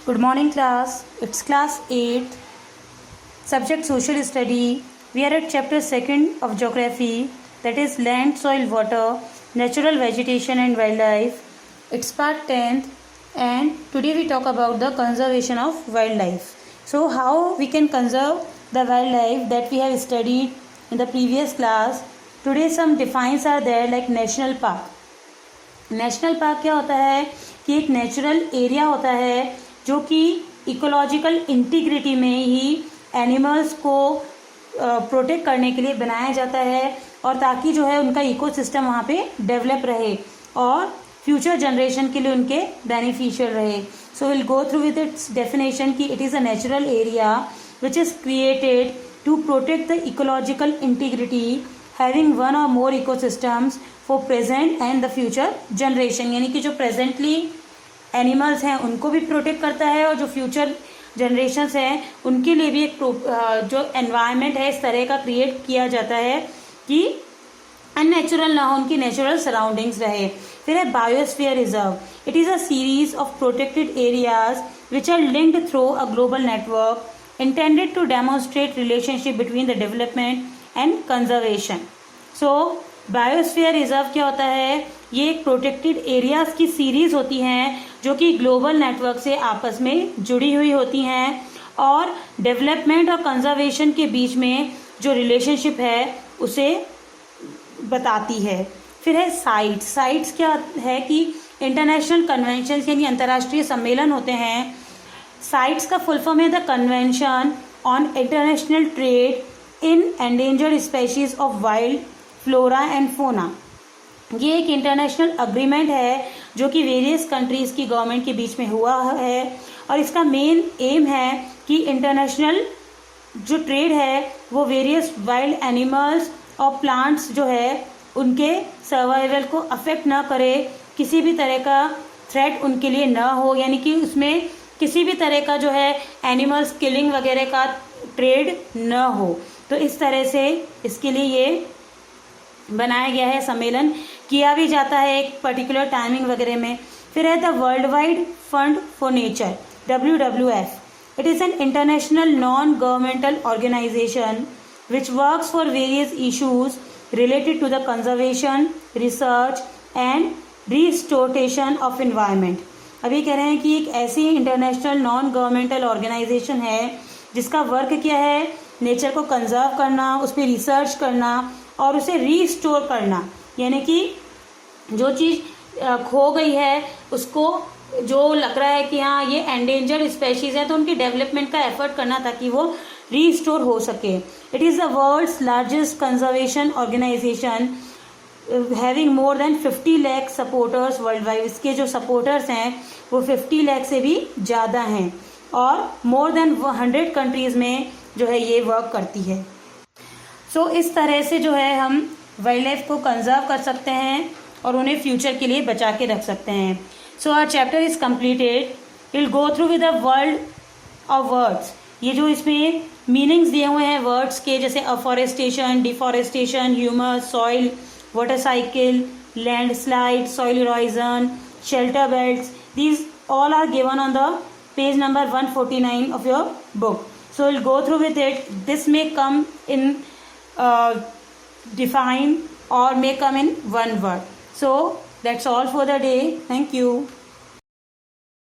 Good morning class. It's class 8th. Subject social study. We are at chapter 2nd of geography, that is land, soil, water, natural vegetation and wildlife. It's part 10th and today we talk about the conservation of wildlife. So how we can conserve the wildlife that we have studied in the previous class. Today some defines are there like national park. National park क्या होता है कि एक natural area होता है जो कि ecological integrity में ही एनिमल्स को प्रोटेक्ट करने के लिए बनाया जाता है और ताकि जो है उनका इकोसिस्टम वहाँ पे डेवलप रहे और फ्यूचर जनरेशन के लिए उनके बेनिफिशियल रहे. So will go through with its definition कि it is a natural area which is created to protect the ecological integrity having one or more ecosystems for present and the future generation. यानी कि जो presently animals हैं उनको भी protect करता है और जो फ्यूचर जनरेशन्स हैं उनके लिए भी एक जो एनवायरनमेंट है इस तरह का क्रिएट किया जाता है कि अननेचुरल ना हो, उनकी नेचुरल सराउंडिंग्स रहे. फिर है biosphere reserve. It is a series of protected areas which are linked through a global network intended to demonstrate relationship between the development and conservation. So biosphere reserve क्या होता है? ये एक प्रोटेक्टेड एरियाज की series होती हैं जो कि ग्लोबल नेटवर्क से आपस में जुड़ी हुई होती हैं और डेवलपमेंट और कंजर्वेशन के बीच में जो रिलेशनशिप है उसे बताती है. फिर है साइट्स. साइट्स क्या है कि इंटरनेशनल कन्वेंशन यानी अंतर्राष्ट्रीय सम्मेलन होते हैं. साइट्स का फुल फॉर्म है the convention on international trade in endangered species of wild flora and fauna. ये एक इंटरनेशनल अग्रीमेंट है जो कि वेरियस कंट्रीज़ की गवर्नमेंट के बीच में हुआ है और इसका मेन एम है कि इंटरनेशनल जो ट्रेड है वो वेरियस वाइल्ड एनिमल्स और प्लांट्स जो है उनके सर्वाइवल को अफेक्ट ना करे, किसी भी तरह का थ्रेट उनके लिए ना हो, यानी कि उसमें किसी भी तरह का जो है एनिमल्स किलिंग वगैरह का ट्रेड न हो. तो इस तरह से इसके लिए ये बनाया गया है, सम्मेलन किया भी जाता है एक पर्टिकुलर टाइमिंग वगैरह में. फिर है the World Wide Fund for Nature WWF. It is an international non governmental organisation which works for various issues related to the conservation, research and restoration of environment. अभी कह रहे हैं कि एक ऐसी इंटरनेशनल नॉन गवर्नमेंटल ऑर्गेनाइजेशन है जिसका work क्या है, नेचर को कंजर्व करना, उस पर रिसर्च करना और उसे रीस्टोर करना. यानी कि जो चीज़ खो गई है उसको जो लग रहा है कि हाँ ये एंडेंजर्ड स्पेशीज़ है तो उनकी डेवलपमेंट का एफर्ट करना ताकि वो रीस्टोर हो सके. It is the world's largest conservation organisation having more than 50 lakh supporters world wide. इसके जो सपोर्टर्स हैं वो 50 लाख से भी ज़्यादा हैं और मोर देन 100 कंट्रीज़ में जो है ये वर्क करती है. सो इस तरह से जो है हम वाइल्ड लाइफ को कंजर्व कर सकते हैं और उन्हें फ्यूचर के लिए बचा के रख सकते हैं. So our chapter is completed. Will go through with the world of words. ये जो इसमें मीनिंग्स दिए हुए हैं वर्ड्स के, जैसे afforestation, deforestation, humus, soil, water cycle, landslide, soil erosion, shelter belts, these all are given on the page number 149 of your book. So we'll go through with it. This may come in define or may come in one word. So that's all for the day. Thank you.